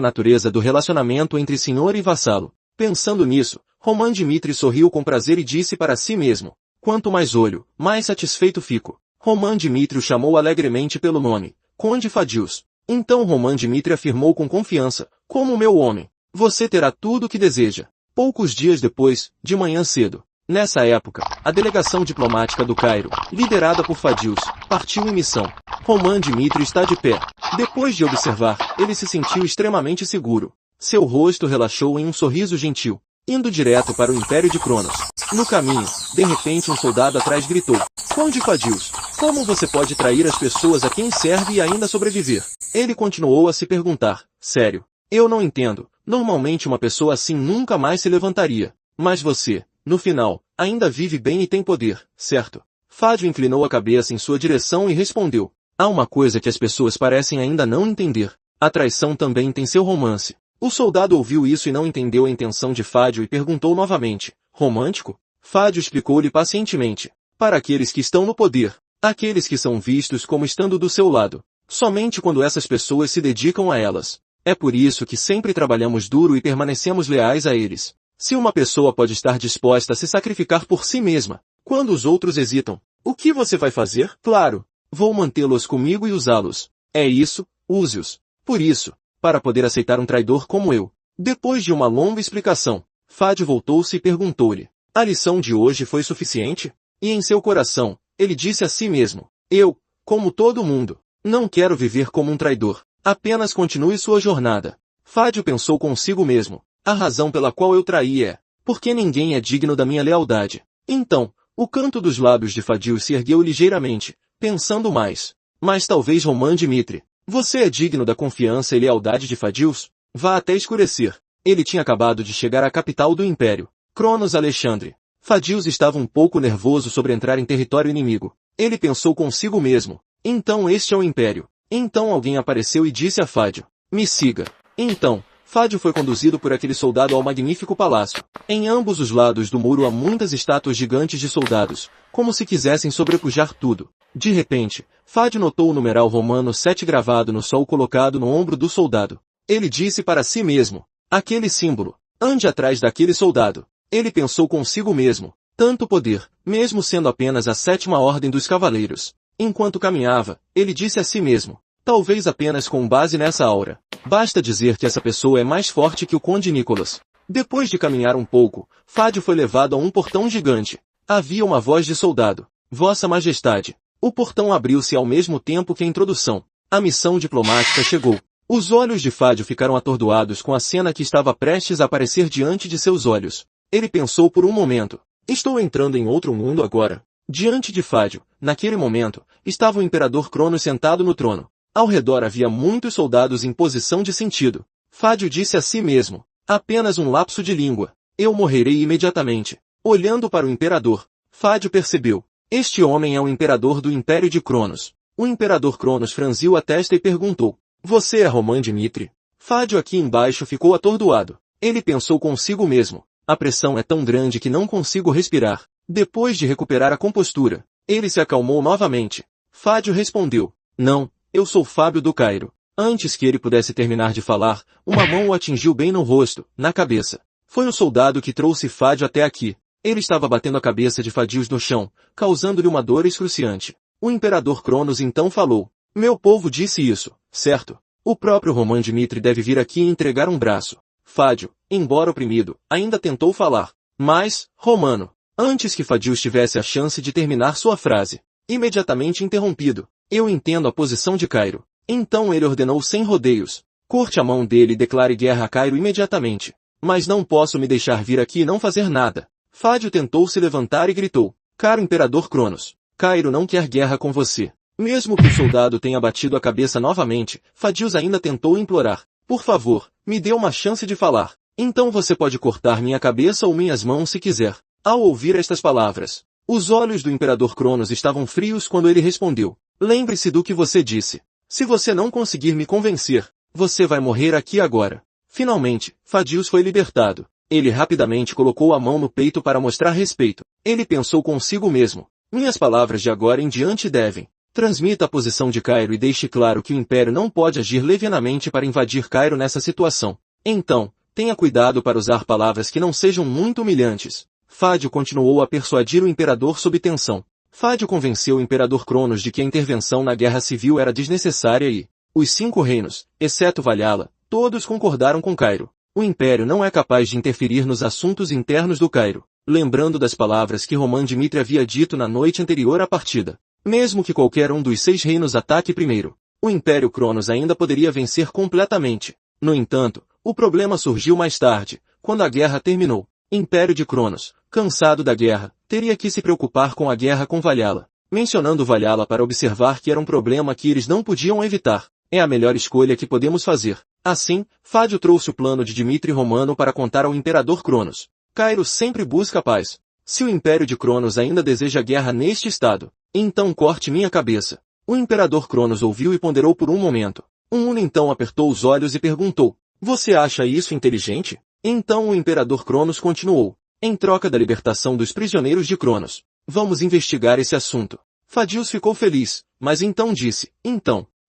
natureza do relacionamento entre senhor e vassalo. Pensando nisso, Roman Dmitri sorriu com prazer e disse para si mesmo, quanto mais olho, mais satisfeito fico. Roman Dmitri o chamou alegremente pelo nome, Conde Fadius. Então Roman Dmitri afirmou com confiança, como meu homem, você terá tudo o que deseja. Poucos dias depois, de manhã cedo. Nessa época, a delegação diplomática do Cairo, liderada por Fadius, partiu em missão. Roman Dmitri está de pé. Depois de observar, ele se sentiu extremamente seguro. Seu rosto relaxou em um sorriso gentil, indo direto para o Império de Cronos. No caminho, de repente um soldado atrás gritou, Conde Fadius, como você pode trair as pessoas a quem serve e ainda sobreviver? Ele continuou a se perguntar, sério, eu não entendo, normalmente uma pessoa assim nunca mais se levantaria. Mas você, no final, ainda vive bem e tem poder, certo? Fádio inclinou a cabeça em sua direção e respondeu, há uma coisa que as pessoas parecem ainda não entender, a traição também tem seu romance. O soldado ouviu isso e não entendeu a intenção de Fádio e perguntou novamente, romântico? Fádio explicou-lhe pacientemente, para aqueles que estão no poder, aqueles que são vistos como estando do seu lado, somente quando essas pessoas se dedicam a elas. É por isso que sempre trabalhamos duro e permanecemos leais a eles. Se uma pessoa pode estar disposta a se sacrificar por si mesma, quando os outros hesitam, o que você vai fazer? Claro, vou mantê-los comigo e usá-los. É isso, use-os. Por isso, para poder aceitar um traidor como eu. Depois de uma longa explicação, Fádio voltou-se e perguntou-lhe, a lição de hoje foi suficiente? E em seu coração, ele disse a si mesmo, eu, como todo mundo, não quero viver como um traidor. Apenas continue sua jornada. Fádio pensou consigo mesmo, a razão pela qual eu traí é, porque ninguém é digno da minha lealdade. Então, o canto dos lábios de Fadius se ergueu ligeiramente, pensando mais. Mas talvez Roman Dmitri, você é digno da confiança e lealdade de Fadius? Vá até escurecer. Ele tinha acabado de chegar à capital do Império, Cronos Alexandre. Fadius estava um pouco nervoso sobre entrar em território inimigo. Ele pensou consigo mesmo, então este é o Império. Então alguém apareceu e disse a Fádio, me siga. Então, Fádio foi conduzido por aquele soldado ao magnífico palácio. Em ambos os lados do muro há muitas estátuas gigantes de soldados, como se quisessem sobrepujar tudo. De repente, Fádio notou o numeral romano 7 gravado no sol colocado no ombro do soldado. Ele disse para si mesmo, aquele símbolo, ande atrás daquele soldado. Ele pensou consigo mesmo, tanto poder, mesmo sendo apenas a 7ª ordem dos cavaleiros. Enquanto caminhava, ele disse a si mesmo, talvez apenas com base nessa aura. Basta dizer que essa pessoa é mais forte que o Conde Nicholas. Depois de caminhar um pouco, Fádio foi levado a um portão gigante. Havia uma voz de soldado. Vossa Majestade. O portão abriu-se ao mesmo tempo que a introdução. A missão diplomática chegou. Os olhos de Fádio ficaram atordoados com a cena que estava prestes a aparecer diante de seus olhos. Ele pensou por um momento. Estou entrando em outro mundo agora. Diante de Fádio, naquele momento, estava o Imperador Cronos sentado no trono. Ao redor havia muitos soldados em posição de sentido. Fádio disse a si mesmo, apenas um lapso de língua. Eu morrerei imediatamente. Olhando para o Imperador, Fádio percebeu. Este homem é o Imperador do Império de Cronos. O Imperador Cronos franziu a testa e perguntou, você é Roman Dmitri? Fádio aqui embaixo ficou atordoado. Ele pensou consigo mesmo, a pressão é tão grande que não consigo respirar. Depois de recuperar a compostura, ele se acalmou novamente. Fádio respondeu, não, eu sou Fábio do Cairo. Antes que ele pudesse terminar de falar, uma mão o atingiu bem no rosto, na cabeça. Foi o soldado que trouxe Fádio até aqui. Ele estava batendo a cabeça de Fadius no chão, causando-lhe uma dor excruciante. O Imperador Cronos então falou, meu povo disse isso, certo? O próprio Roman Dmitri deve vir aqui e entregar um braço. Fádio, embora oprimido, ainda tentou falar. Mas, Romano, antes que Fadius tivesse a chance de terminar sua frase, imediatamente interrompido, eu entendo a posição de Cairo. Então ele ordenou sem rodeios, corte a mão dele e declare guerra a Cairo imediatamente. Mas não posso me deixar vir aqui e não fazer nada. Fádio tentou se levantar e gritou: Caro Imperador Cronos, Cairo não quer guerra com você. Mesmo que o soldado tenha batido a cabeça novamente, Fadius ainda tentou implorar: Por favor, me dê uma chance de falar. Então você pode cortar minha cabeça ou minhas mãos se quiser. Ao ouvir estas palavras, os olhos do Imperador Cronos estavam frios quando ele respondeu: Lembre-se do que você disse. Se você não conseguir me convencer, você vai morrer aqui agora. Finalmente, Fadius foi libertado. Ele rapidamente colocou a mão no peito para mostrar respeito. Ele pensou consigo mesmo: minhas palavras de agora em diante devem. Transmita a posição de Cairo e deixe claro que o Império não pode agir levianamente para invadir Cairo nessa situação. Então, tenha cuidado para usar palavras que não sejam muito humilhantes. Fádio continuou a persuadir o Imperador sob tensão. Fádio convenceu o Imperador Cronos de que a intervenção na guerra civil era desnecessária e os 5 reinos, exceto Valhalla, todos concordaram com Cairo. O Império não é capaz de interferir nos assuntos internos do Cairo, lembrando das palavras que Romã Dmitri havia dito na noite anterior à partida. Mesmo que qualquer um dos 6 reinos ataque primeiro, o Império Cronos ainda poderia vencer completamente. No entanto, o problema surgiu mais tarde, quando a guerra terminou. Império de Cronos, cansado da guerra, teria que se preocupar com a guerra com Valhalla, mencionando Valhalla para observar que era um problema que eles não podiam evitar. É a melhor escolha que podemos fazer. Assim, Fádio trouxe o plano de Dmitri Romano para contar ao Imperador Cronos. Cairo sempre busca paz. Se o Império de Cronos ainda deseja guerra neste estado, então corte minha cabeça. O Imperador Cronos ouviu e ponderou por um momento. Uno então apertou os olhos e perguntou: Você acha isso inteligente? Então o Imperador Cronos continuou: Em troca da libertação dos prisioneiros de Cronos, vamos investigar esse assunto. Fadius ficou feliz, mas então disse: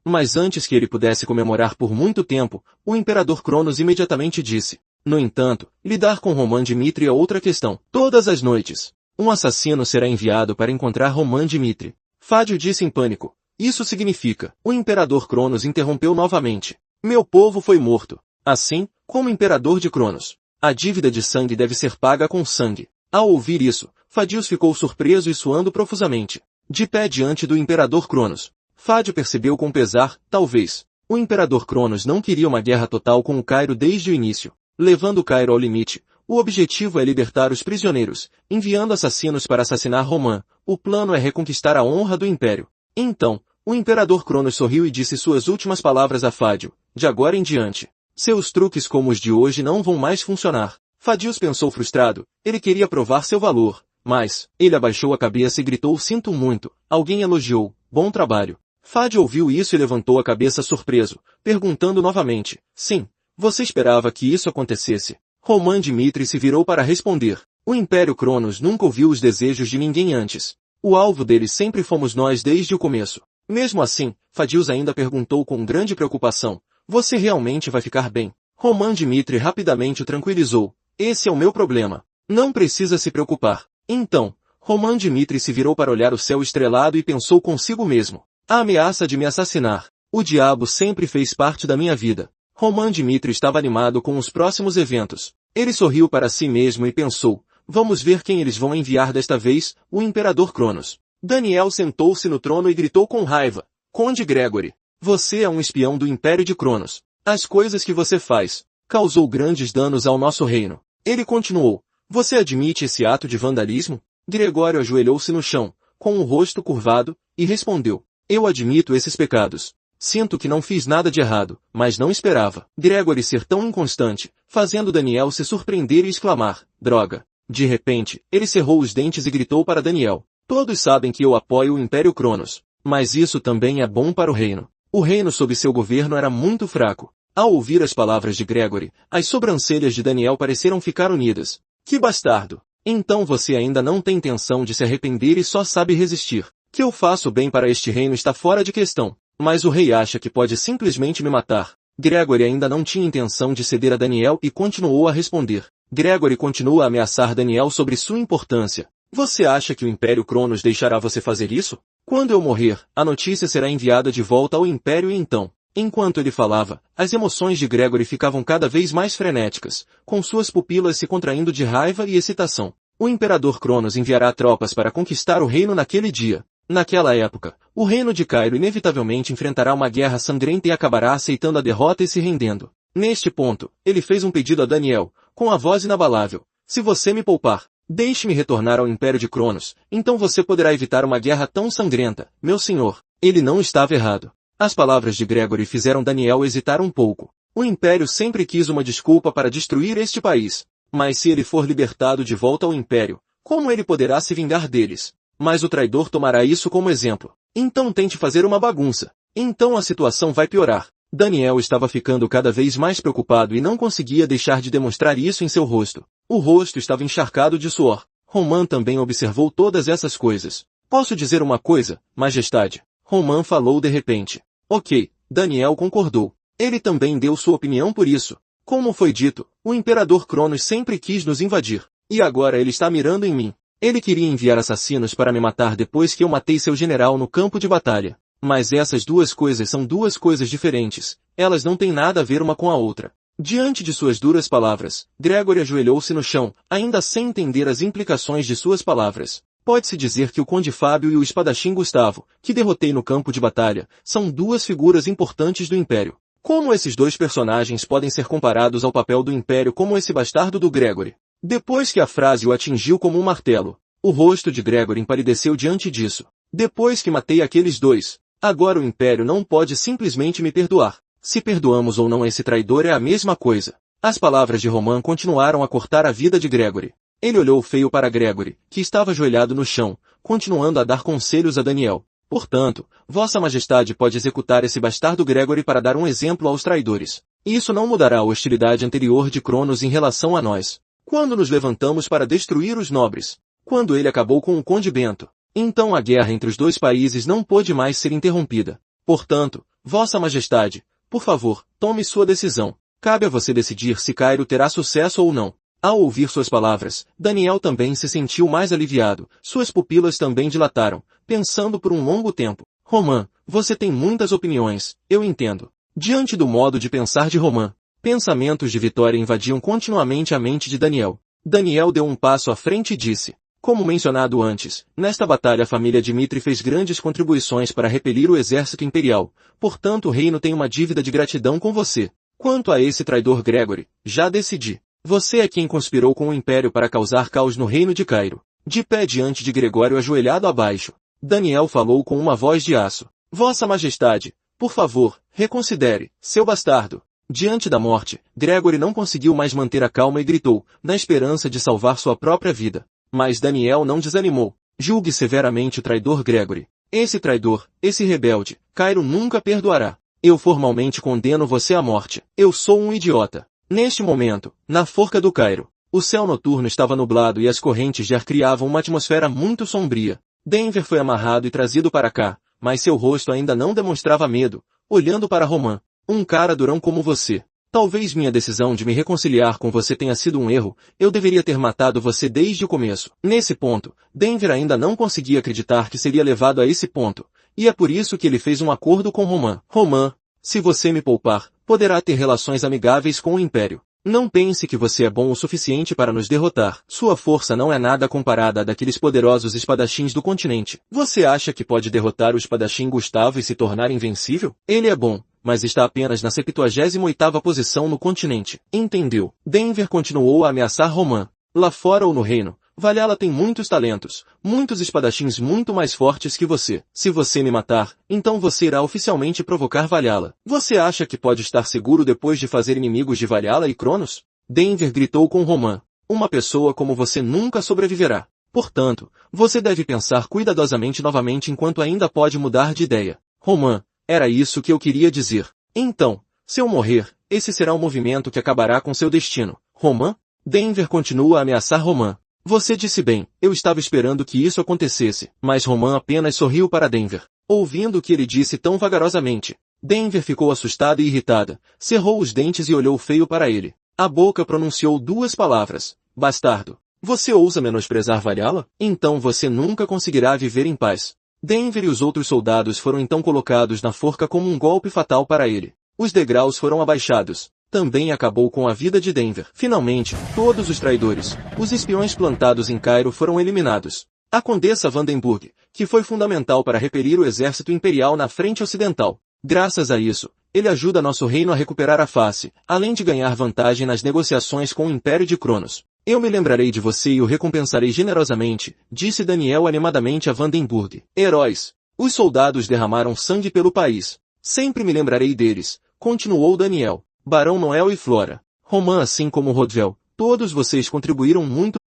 Mas antes que ele pudesse comemorar por muito tempo, o Imperador Cronos imediatamente disse: No entanto, lidar com Romã Dmitri é outra questão. Todas as noites, um assassino será enviado para encontrar Romã Dmitri. Fádio disse em pânico: Isso significa... O Imperador Cronos interrompeu novamente: Meu povo foi morto. Assim, como Imperador de Cronos, a dívida de sangue deve ser paga com sangue. Ao ouvir isso, Fadius ficou surpreso e suando profusamente. De pé diante do Imperador Cronos, Fádio percebeu com pesar: talvez o Imperador Cronos não queria uma guerra total com o Cairo desde o início. Levando Cairo ao limite, o objetivo é libertar os prisioneiros, enviando assassinos para assassinar Romã. O plano é reconquistar a honra do Império. Então, o Imperador Cronos sorriu e disse suas últimas palavras a Fádio: De agora em diante, seus truques como os de hoje não vão mais funcionar. Fadius pensou frustrado. Ele queria provar seu valor, mas ele abaixou a cabeça e gritou: Sinto muito. Alguém elogiou: Bom trabalho. Fádio ouviu isso e levantou a cabeça surpreso, perguntando novamente: Sim, você esperava que isso acontecesse? Romã Dmitri se virou para responder: O Império Cronos nunca ouviu os desejos de ninguém antes. O alvo deles sempre fomos nós desde o começo. Mesmo assim, Fadius ainda perguntou com grande preocupação: Você realmente vai ficar bem? Romã Dmitri rapidamente o tranquilizou: Esse é o meu problema. Não precisa se preocupar. Então, Romã Dmitri se virou para olhar o céu estrelado e pensou consigo mesmo: A ameaça de me assassinar. O diabo sempre fez parte da minha vida. Romã Dmitri estava animado com os próximos eventos. Ele sorriu para si mesmo e pensou: Vamos ver quem eles vão enviar desta vez, o Imperador Cronos. Daniel sentou-se no trono e gritou com raiva: Conde Gregory, você é um espião do Império de Cronos. As coisas que você faz causou grandes danos ao nosso reino. Ele continuou: Você admite esse ato de vandalismo? Gregório ajoelhou-se no chão, com o rosto curvado, e respondeu: Eu admito esses pecados. Sinto que não fiz nada de errado, mas não esperava Gregory ser tão inconstante, fazendo Daniel se surpreender e exclamar: Droga! De repente, ele cerrou os dentes e gritou para Daniel: Todos sabem que eu apoio o Império Cronos, mas isso também é bom para o reino. O reino sob seu governo era muito fraco. Ao ouvir as palavras de Gregory, as sobrancelhas de Daniel pareceram ficar unidas. Que bastardo! Então você ainda não tem intenção de se arrepender e só sabe resistir. Que eu faço bem para este reino está fora de questão. Mas o rei acha que pode simplesmente me matar. Gregory ainda não tinha intenção de ceder a Daniel e continuou a responder. Gregory continua a ameaçar Daniel sobre sua importância. Você acha que o Império Cronos deixará você fazer isso? Quando eu morrer, a notícia será enviada de volta ao Império e então... Enquanto ele falava, as emoções de Gregory ficavam cada vez mais frenéticas, com suas pupilas se contraindo de raiva e excitação. O Imperador Cronos enviará tropas para conquistar o reino naquele dia. Naquela época, o reino de Cairo inevitavelmente enfrentará uma guerra sangrenta e acabará aceitando a derrota e se rendendo. Neste ponto, ele fez um pedido a Daniel, com a voz inabalável: Se você me poupar, Deixe-me retornar ao Império de Cronos, então você poderá evitar uma guerra tão sangrenta, meu senhor. Ele não estava errado. As palavras de Gregory fizeram Daniel hesitar um pouco. O Império sempre quis uma desculpa para destruir este país. Mas se ele for libertado de volta ao Império, como ele poderá se vingar deles? Mas o traidor tomará isso como exemplo. Então tente fazer uma bagunça. Então a situação vai piorar. Daniel estava ficando cada vez mais preocupado e não conseguia deixar de demonstrar isso em seu rosto. O rosto estava encharcado de suor. Roman também observou todas essas coisas. Posso dizer uma coisa, Majestade? Roman falou de repente. Ok, Daniel concordou. Ele também deu sua opinião por isso. Como foi dito, o Imperador Cronos sempre quis nos invadir. E agora ele está mirando em mim. Ele queria enviar assassinos para me matar depois que eu matei seu general no campo de batalha. Mas essas duas coisas são duas coisas diferentes. Elas não têm nada a ver uma com a outra. Diante de suas duras palavras, Gregory ajoelhou-se no chão, ainda sem entender as implicações de suas palavras. Pode-se dizer que o Conde Fábio e o espadachim Gustavo, que derrotei no campo de batalha, são duas figuras importantes do Império. Como esses dois personagens podem ser comparados ao papel do Império como esse bastardo do Gregory? Depois que a frase o atingiu como um martelo, o rosto de Gregory empalideceu diante disso. Depois que matei aqueles dois, agora o Império não pode simplesmente me perdoar. Se perdoamos ou não esse traidor é a mesma coisa. As palavras de Roman continuaram a cortar a vida de Gregory. Ele olhou feio para Gregory, que estava ajoelhado no chão, continuando a dar conselhos a Daniel. Portanto, Vossa Majestade pode executar esse bastardo Gregory para dar um exemplo aos traidores. Isso não mudará a hostilidade anterior de Cronos em relação a nós. Quando nos levantamos para destruir os nobres. Quando ele acabou com o Conde Bento. Então a guerra entre os dois países não pôde mais ser interrompida. Portanto, Vossa Majestade, por favor, tome sua decisão. Cabe a você decidir se Cairo terá sucesso ou não. Ao ouvir suas palavras, Daniel também se sentiu mais aliviado. Suas pupilas também dilataram, pensando por um longo tempo. Roman, você tem muitas opiniões, eu entendo. Diante do modo de pensar de Roman, pensamentos de vitória invadiam continuamente a mente de Daniel. Daniel deu um passo à frente e disse: como mencionado antes, nesta batalha a família Dmitri fez grandes contribuições para repelir o exército imperial, portanto o reino tem uma dívida de gratidão com você. Quanto a esse traidor Gregory, já decidi. Você é quem conspirou com o Império para causar caos no reino de Cairo. De pé diante de Gregório ajoelhado abaixo, Daniel falou com uma voz de aço. Vossa Majestade, por favor, reconsidere, seu bastardo. Diante da morte, Gregory não conseguiu mais manter a calma e gritou, na esperança de salvar sua própria vida. Mas Daniel não desanimou. Julgue severamente o traidor Gregory. Esse traidor, esse rebelde, Cairo nunca perdoará. Eu formalmente condeno você à morte. Eu sou um idiota. Neste momento, na forca do Cairo, o céu noturno estava nublado e as correntes de ar criavam uma atmosfera muito sombria. Denver foi amarrado e trazido para cá, mas seu rosto ainda não demonstrava medo, olhando para Roman. Um cara durão como você. Talvez minha decisão de me reconciliar com você tenha sido um erro, eu deveria ter matado você desde o começo. Nesse ponto, Denver ainda não conseguia acreditar que seria levado a esse ponto, e é por isso que ele fez um acordo com Roman. Roman, se você me poupar, poderá ter relações amigáveis com o Império. Não pense que você é bom o suficiente para nos derrotar. Sua força não é nada comparada à daqueles poderosos espadachins do continente. Você acha que pode derrotar o espadachim Gustavo e se tornar invencível? Ele é bom, mas está apenas na 78ª posição no continente. Entendeu? Denver continuou a ameaçar Roman. Lá fora ou no reino, Valhalla tem muitos talentos, muitos espadachins muito mais fortes que você. Se você me matar, então você irá oficialmente provocar Valhalla. Você acha que pode estar seguro depois de fazer inimigos de Valhalla e Cronos? Denver gritou com Roman. Uma pessoa como você nunca sobreviverá. Portanto, você deve pensar cuidadosamente novamente enquanto ainda pode mudar de ideia. Roman, era isso que eu queria dizer. Então, se eu morrer, esse será o movimento que acabará com seu destino. Roman? Denver continua a ameaçar Roman. Você disse bem, eu estava esperando que isso acontecesse, mas Roman apenas sorriu para Denver. Ouvindo o que ele disse tão vagarosamente, Denver ficou assustada e irritada, cerrou os dentes e olhou feio para ele. A boca pronunciou duas palavras. Bastardo. Você ousa menosprezar Valhalla? Então você nunca conseguirá viver em paz. Denver e os outros soldados foram então colocados na forca como um golpe fatal para ele. Os degraus foram abaixados. Também acabou com a vida de Denver. Finalmente, todos os traidores, os espiões plantados em Cairo foram eliminados. A Condessa Vandenburg, que foi fundamental para repelir o exército imperial na frente ocidental. Graças a isso, ele ajuda nosso reino a recuperar a face, além de ganhar vantagem nas negociações com o Império de Cronos. Eu me lembrarei de você e o recompensarei generosamente, disse Daniel animadamente a Vandenburg. Heróis! Os soldados derramaram sangue pelo país. Sempre me lembrarei deles, continuou Daniel. Barão Noel e Flora, Roman assim como Rodvel, todos vocês contribuíram muito